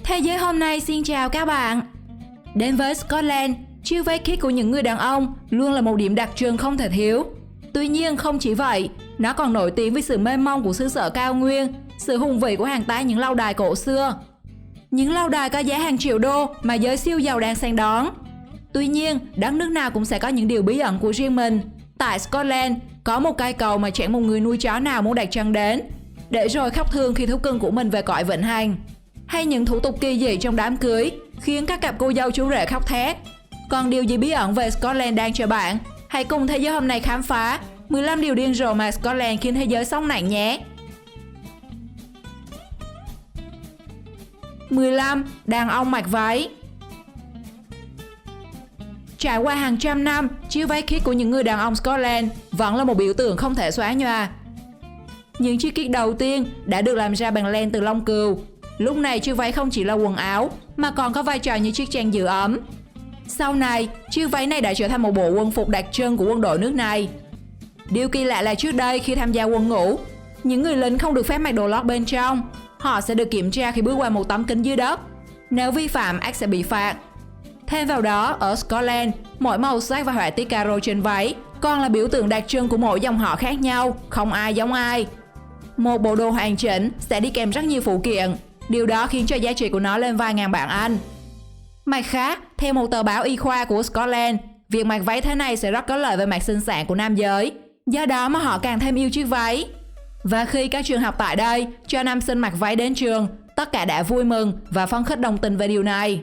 Thế giới hôm nay xin chào các bạn. Đến với Scotland, chiếc váy kilt của những người đàn ông luôn là một điểm đặc trưng không thể thiếu. Tuy nhiên không chỉ vậy, nó còn nổi tiếng với sự mênh mông của xứ sở cao nguyên, sự hùng vĩ của hàng tá những lâu đài cổ xưa. Những lâu đài có giá hàng triệu đô mà giới siêu giàu đang săn đón. Tuy nhiên, đất nước nào cũng sẽ có những điều bí ẩn của riêng mình. Tại Scotland, có một cây cầu mà chẳng một người nuôi chó nào muốn đặt chân đến, để rồi khóc thương khi thú cưng của mình về cõi vĩnh hằng. Hay những thủ tục kỳ dị trong đám cưới khiến các cặp cô dâu chú rể khóc thét. Còn điều gì bí ẩn về Scotland đang chờ bạn? Hãy cùng thế giới hôm nay khám phá 15 điều điên rồ mà Scotland khiến thế giới sóng lạnh nhé. 15. Đàn ông mặc váy. Trải qua hàng trăm năm, chiếc váy kilt của những người đàn ông Scotland vẫn là một biểu tượng không thể xóa nhòa. Những chiếc kilt đầu tiên đã được làm ra bằng len từ lông cừu. Lúc này chiếc váy không chỉ là quần áo mà còn có vai trò như chiếc chăn giữ ấm. Sau này, chiếc váy này đã trở thành một bộ quân phục đặc trưng của quân đội nước này. Điều kỳ lạ là trước đây khi tham gia quân ngũ, những người lính không được phép mặc đồ lót bên trong. Họ sẽ được kiểm tra khi bước qua một tấm kính dưới đất. Nếu vi phạm, ắt sẽ bị phạt. Thêm vào đó, ở Scotland, mỗi màu sắc và họa tiết caro trên váy còn là biểu tượng đặc trưng của mỗi dòng họ khác nhau, không ai giống ai. Một bộ đồ hoàn chỉnh sẽ đi kèm rất nhiều phụ kiện. Điều đó khiến cho giá trị của nó lên vài ngàn bảng Anh. Mặt khác, theo một tờ báo y khoa của Scotland, việc mặc váy thế này sẽ rất có lợi về mặt sinh sản của nam giới. Do đó mà họ càng thêm yêu chiếc váy. Và khi các trường học tại đây cho nam sinh mặc váy đến trường, tất cả đã vui mừng và phấn khích đồng tình về điều này.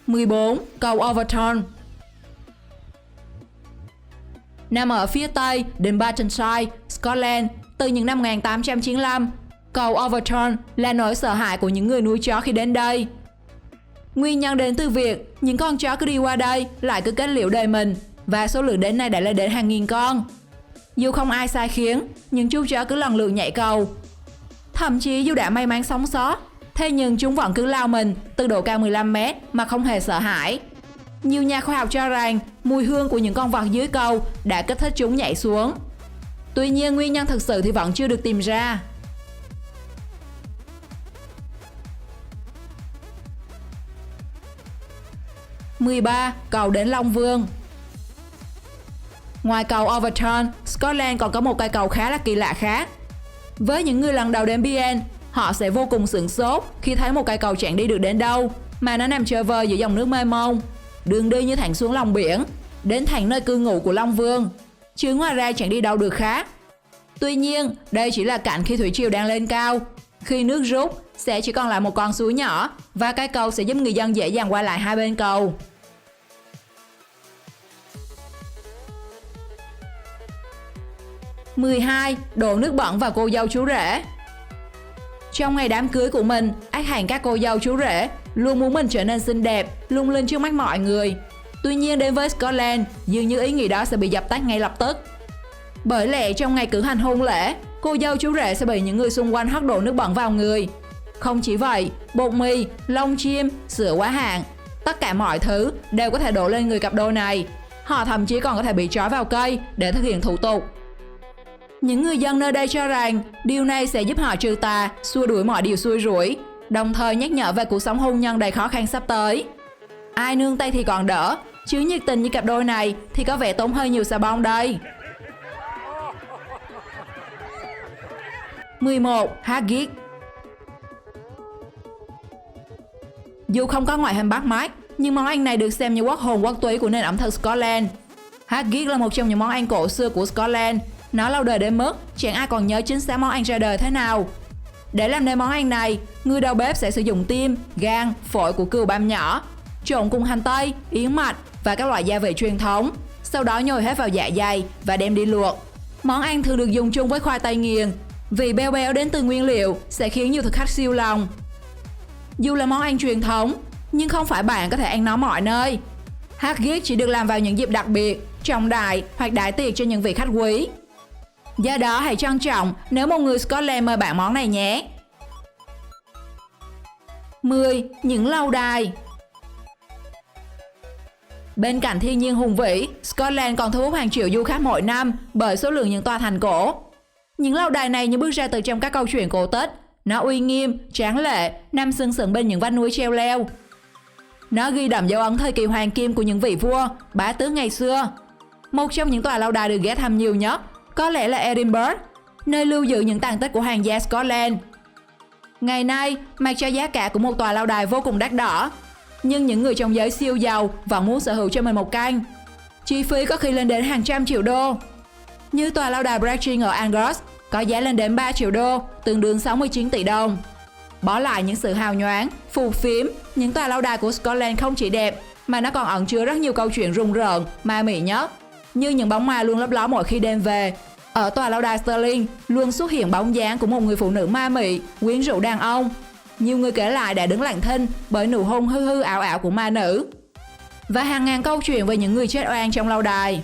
14. Cầu Overton. Nằm ở phía tây Dunbartonshire, Scotland, từ những năm 1895, cầu Overton là nỗi sợ hãi của những người nuôi chó khi đến đây. Nguyên nhân đến từ việc những con chó cứ đi qua đây lại cứ kết liễu đời mình, và số lượng đến nay đã lên đến hàng nghìn con. Dù không ai sai khiến, những chú chó cứ lần lượt nhảy cầu. Thậm chí dù đã may mắn sống sót, thế nhưng chúng vẫn cứ lao mình từ độ cao 15 mét mà không hề sợ hãi. Nhiều nhà khoa học cho rằng mùi hương của những con vật dưới cầu đã kích thích chúng nhảy xuống. Tuy nhiên nguyên nhân thực sự thì vẫn chưa được tìm ra. (13) Cầu đến Long Vương. Ngoài cầu Overton, Scotland còn có một cây cầu khá là kỳ lạ khác. Với những người lần đầu đến BN, họ sẽ vô cùng sửng sốt khi thấy một cây cầu chẳng đi được đến đâu mà nó nằm chơi vơi giữa dòng nước mênh mông. Đường đi như thẳng xuống lòng biển, đến thẳng nơi cư ngụ của Long Vương, chứ ngoài ra chẳng đi đâu được khác. Tuy nhiên, đây chỉ là cảnh khi thủy triều đang lên cao. Khi nước rút, sẽ chỉ còn lại một con suối nhỏ và cây cầu sẽ giúp người dân dễ dàng qua lại hai bên cầu. 12. Đổ nước bẩn vào cô dâu chú rể. Trong ngày đám cưới của mình, ắt hẳn các cô dâu chú rể luôn muốn mình trở nên xinh đẹp, lung linh trước mắt mọi người. Tuy nhiên đến với Scotland, dường như ý nghĩ đó sẽ bị dập tắt ngay lập tức. Bởi lẽ trong ngày cử hành hôn lễ, cô dâu chú rể sẽ bị những người xung quanh hất đổ nước bẩn vào người. Không chỉ vậy, bột mì, lông chim, sữa quá hạn, tất cả mọi thứ đều có thể đổ lên người cặp đôi này. Họ thậm chí còn có thể bị trói vào cây để thực hiện thủ tục. Những người dân nơi đây cho rằng điều này sẽ giúp họ trừ tà, xua đuổi mọi điều xui rủi, đồng thời nhắc nhở về cuộc sống hôn nhân đầy khó khăn sắp tới. Ai nương tay thì còn đỡ, chứ nhiệt tình như cặp đôi này thì có vẻ tốn hơi nhiều xà bông đây. 11. Haggis. Dù không có ngoại hình bắt mắt, nhưng món ăn này được xem như quốc hồn quốc túy của nền ẩm thực Scotland. Haggis là một trong những món ăn cổ xưa của Scotland. Nó lâu đời đến mức chẳng ai còn nhớ chính xác món ăn ra đời thế nào. Để làm nên món ăn này, người đầu bếp sẽ sử dụng tim, gan, phổi của cừu băm nhỏ, trộn cùng hành tây, yến mạch và các loại gia vị truyền thống. Sau đó nhồi hết vào dạ dày và đem đi luộc. Món ăn thường được dùng chung với khoai tây nghiền. Vị béo béo đến từ nguyên liệu sẽ khiến nhiều thực khách siêu lòng. Dù là món ăn truyền thống, nhưng không phải bạn có thể ăn nó mọi nơi. Haggis chỉ được làm vào những dịp đặc biệt, trọng đại hoặc đãi tiệc cho những vị khách quý. Do đó hãy trân trọng nếu một người Scotland mời bạn món này nhé. 10. Những lâu đài. Bên cạnh thiên nhiên hùng vĩ, Scotland còn thu hút hàng triệu du khách mỗi năm bởi số lượng những tòa thành cổ. Những lâu đài này như bước ra từ trong các câu chuyện cổ tích. Nó uy nghiêm, tráng lệ, nằm sừng sững bên những vách núi treo leo. Nó ghi đậm dấu ấn thời kỳ hoàng kim của những vị vua, bá tước ngày xưa. Một trong những tòa lâu đài được ghé thăm nhiều nhất có lẽ là Edinburgh, nơi lưu giữ những tàn tích của hoàng gia Scotland. Ngày nay, mặc cho giá cả của một tòa lâu đài vô cùng đắt đỏ, nhưng những người trong giới siêu giàu vẫn muốn sở hữu cho mình một căn. Chi phí có khi lên đến hàng trăm triệu đô. Như tòa lâu đài Brechin ở Angus có giá lên đến 3 triệu đô, tương đương 69 tỷ đồng. Bỏ lại những sự hào nhoáng, phù phiếm, những tòa lâu đài của Scotland không chỉ đẹp mà nó còn ẩn chứa rất nhiều câu chuyện rùng rợn, ma mị nhất. Như những bóng ma luôn lấp ló mỗi khi đêm về. Ở tòa lâu đài Stirling luôn xuất hiện bóng dáng của một người phụ nữ ma mị, quyến rũ đàn ông. Nhiều người kể lại đã đứng lặng thinh bởi nụ hôn hư hư ảo ảo của ma nữ. Và hàng ngàn câu chuyện về những người chết oan trong lâu đài.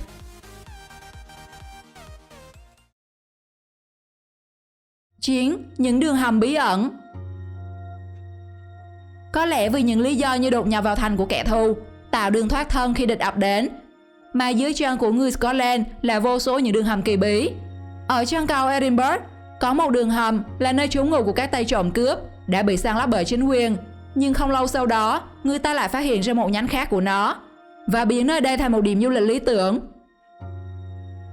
Những đường hầm bí ẩn. Có lẽ vì những lý do như đột nhập vào thành của kẻ thù, tạo đường thoát thân khi địch ập đến, mà dưới chân của người Scotland là vô số những đường hầm kỳ bí. Ở chân cầu Edinburgh có một đường hầm là nơi trú ngụ của các tay trộm cướp đã bị san lấp bởi chính quyền, nhưng không lâu sau đó người ta lại phát hiện ra một nhánh khác của nó và biến nơi đây thành một điểm du lịch lý tưởng.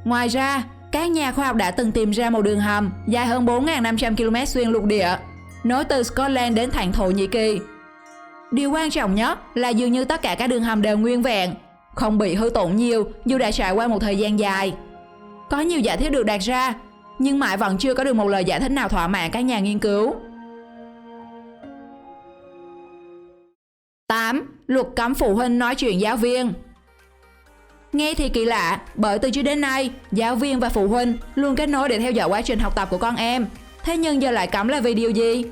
Ngoài ra, các nhà khoa học đã từng tìm ra một đường hầm dài hơn 4.500 km xuyên lục địa, nối từ Scotland đến thành Thổ Nhĩ Kỳ. Điều quan trọng nhất là dường như tất cả các đường hầm đều nguyên vẹn, không bị hư tổn nhiều dù đã trải qua một thời gian dài. Có nhiều giả thiết được đặt ra, nhưng mãi vẫn chưa có được một lời giải thích nào thỏa mãn các nhà nghiên cứu. 8. Luật cấm phụ huynh nói chuyện giáo viên. Nghe thì kỳ lạ, bởi từ trước đến nay, giáo viên và phụ huynh luôn kết nối để theo dõi quá trình học tập của con em. Thế nhưng giờ lại cấm là vì điều gì?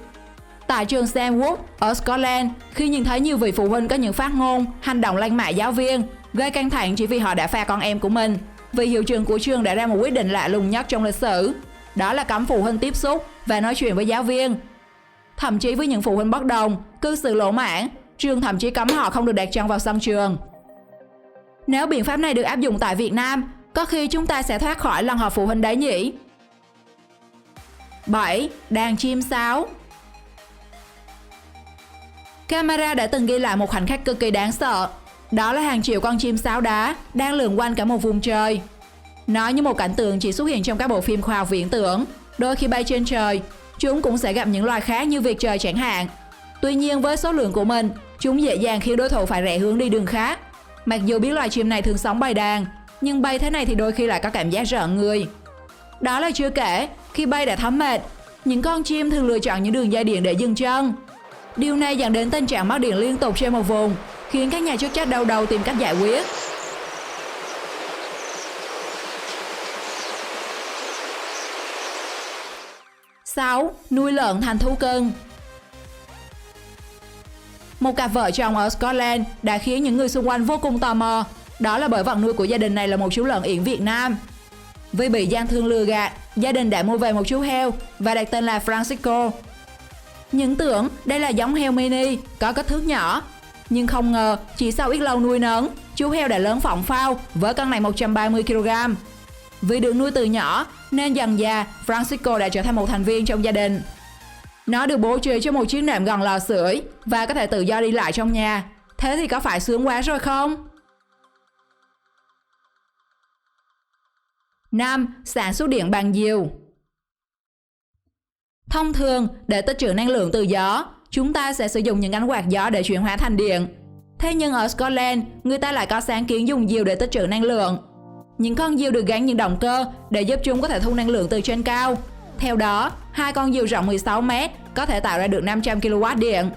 Tại trường St. Wood ở Scotland, khi nhìn thấy nhiều vị phụ huynh có những phát ngôn, hành động lăng mạ giáo viên, gây căng thẳng chỉ vì họ đã phạt con em của mình, vị hiệu trưởng của trường đã ra một quyết định lạ lùng nhất trong lịch sử. Đó là cấm phụ huynh tiếp xúc và nói chuyện với giáo viên. Thậm chí với những phụ huynh bất đồng, cư xử lỗ mãng, trường thậm chí cấm họ không được đặt chân vào sân trường. Nếu biện pháp này được áp dụng tại Việt Nam, có khi chúng ta sẽ thoát khỏi lần họp phụ huynh đấy nhỉ? 7. Đàn chim sáo. Camera đã từng ghi lại một khoảnh khắc cực kỳ đáng sợ. Đó là hàng triệu con chim sáo đá đang lượn quanh cả một vùng trời. Nó như một cảnh tượng chỉ xuất hiện trong các bộ phim khoa học viễn tưởng. Đôi khi bay trên trời, chúng cũng sẽ gặp những loài khác như vịt trời chẳng hạn. Tuy nhiên với số lượng của mình, chúng dễ dàng khiến đối thủ phải rẽ hướng đi đường khác. Mặc dù biết loài chim này thường sống bầy đàn, nhưng bay thế này thì đôi khi lại có cảm giác rợn người. Đó là chưa kể, khi bay đã thấm mệt, những con chim thường lựa chọn những đường dây điện để dừng chân. Điều này dẫn đến tình trạng mất điện liên tục trên một vùng, khiến các nhà chức trách đau đầu tìm cách giải quyết. Sáu, nuôi lợn thành thú cưng. Một cặp vợ chồng ở Scotland đã khiến những người xung quanh vô cùng tò mò. Đó là bởi vật nuôi của gia đình này là một chú lợn yển Việt Nam. Vì bị gian thương lừa gạt, gia đình đã mua về một chú heo và đặt tên là Francisco. Những tưởng đây là giống heo mini có kích thước nhỏ, nhưng không ngờ chỉ sau ít lâu nuôi nấng, chú heo đã lớn phỏng phao với cân nặng 130 kg. Vì được nuôi từ nhỏ nên dần dà Francisco đã trở thành một thành viên trong gia đình. Nó được bố trí cho một chiếc nệm gần lò sưởi và có thể tự do đi lại trong nhà. Thế thì có phải sướng quá rồi không? 5. Sản xuất điện bằng diều. Thông thường, để tích trữ năng lượng từ gió, chúng ta sẽ sử dụng những cánh quạt gió để chuyển hóa thành điện. Thế nhưng ở Scotland, người ta lại có sáng kiến dùng diều để tích trữ năng lượng. Những con diều được gắn những động cơ để giúp chúng có thể thu năng lượng từ trên cao. Theo đó, hai con diều rộng 16 m có thể tạo ra được 500 kW điện.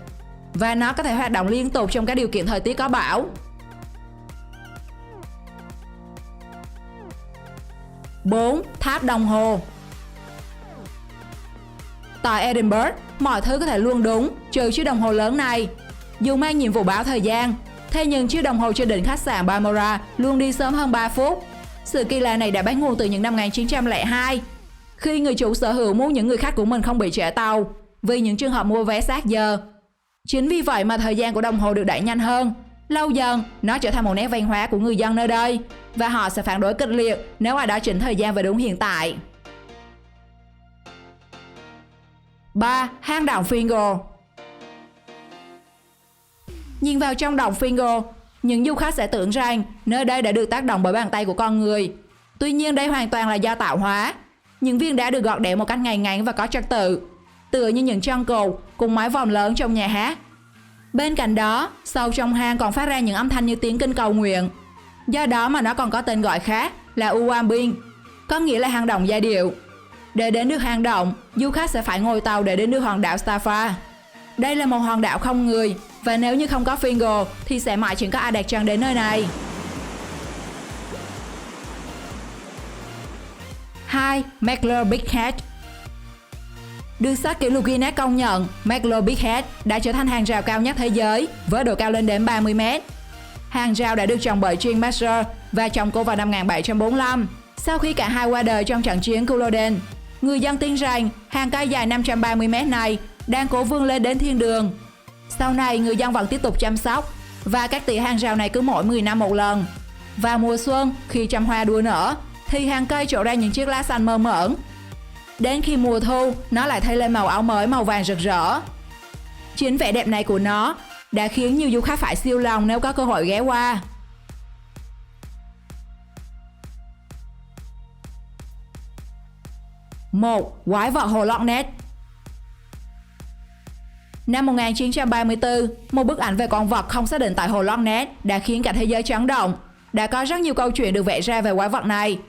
Và nó có thể hoạt động liên tục trong các điều kiện thời tiết có bão. 4. Tháp đồng hồ. Tại Edinburgh, mọi thứ có thể luôn đúng, trừ chiếc đồng hồ lớn này. Dù mang nhiệm vụ báo thời gian, thế nhưng chiếc đồng hồ trên đỉnh khách sạn Balmoral luôn đi sớm hơn 3 phút. Sự kỳ lạ này đã bắt nguồn từ những năm 1902, khi người chủ sở hữu muốn những người khách của mình không bị trễ tàu vì những trường hợp mua vé sát giờ. Chính vì vậy mà thời gian của đồng hồ được đẩy nhanh hơn. Lâu dần, nó trở thành một nét văn hóa của người dân nơi đây và họ sẽ phản đối kịch liệt nếu ai đó chỉnh thời gian về đúng hiện tại. 3. Hang động Fingal. Nhìn vào trong động Fingal, những du khách sẽ tưởng rằng nơi đây đã được tác động bởi bàn tay của con người. Tuy nhiên đây hoàn toàn là do tạo hóa. Những viên đá được gọt đẽo một cách ngay ngắn và có trật tự, tựa như những chân cột cùng mái vòm lớn trong nhà hát. Bên cạnh đó, sâu trong hang còn phát ra những âm thanh như tiếng kinh cầu nguyện. Do đó mà nó còn có tên gọi khác là Uwambin, có nghĩa là hang động giai điệu. Để đến được hang động, du khách sẽ phải ngồi tàu để đến được hòn đảo Staffa. Đây là một hòn đảo không người, và nếu như không có Fingal thì sẽ mãi chẳng có ai đặt chân đến nơi này. 2. Makler Big Head. Được sách kỷ lục Guinness công nhận, Makler Big Head đã trở thành hàng rào cao nhất thế giới với độ cao lên đến 30 m. Hàng rào đã được trồng bởi Jean Masser và trồng cô vào năm 1745. Sau khi cả hai qua đời trong trận chiến Culloden, người dân tin rằng hàng cây dài 530 m này đang cố vươn lên đến thiên đường. Sau này, người dân vẫn tiếp tục chăm sóc và cắt tỉa hàng rào này cứ mỗi 10 năm một lần. Vào mùa xuân, khi trăm hoa đua nở, thì hàng cây trổ ra những chiếc lá xanh mơn mởn. Đến khi mùa thu, nó lại thay lên màu áo mới màu vàng rực rỡ. Chính vẻ đẹp này của nó đã khiến nhiều du khách phải siêu lòng nếu có cơ hội ghé qua. Một. Quái vật hồ Loch Ness. Năm 1934, một bức ảnh về con vật không xác định tại hồ Loch Ness đã khiến cả thế giới chấn động. Đã có rất nhiều câu chuyện được vẽ ra về quái vật này.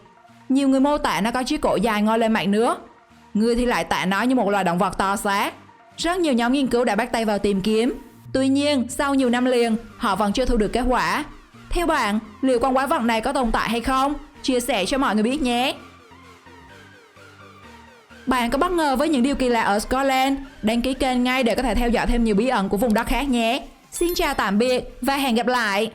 Nhiều người mô tả nó có chiếc cổ dài ngoi lên mặt nước. Người thì lại tả nó như một loài động vật to xác. Rất nhiều nhóm nghiên cứu đã bắt tay vào tìm kiếm. Tuy nhiên, sau nhiều năm liền, họ vẫn chưa thu được kết quả. Theo bạn, liệu con quái vật này có tồn tại hay không? Chia sẻ cho mọi người biết nhé! Bạn có bất ngờ với những điều kỳ lạ ở Scotland? Đăng ký kênh ngay để có thể theo dõi thêm nhiều bí ẩn của vùng đất khác nhé! Xin chào tạm biệt và hẹn gặp lại!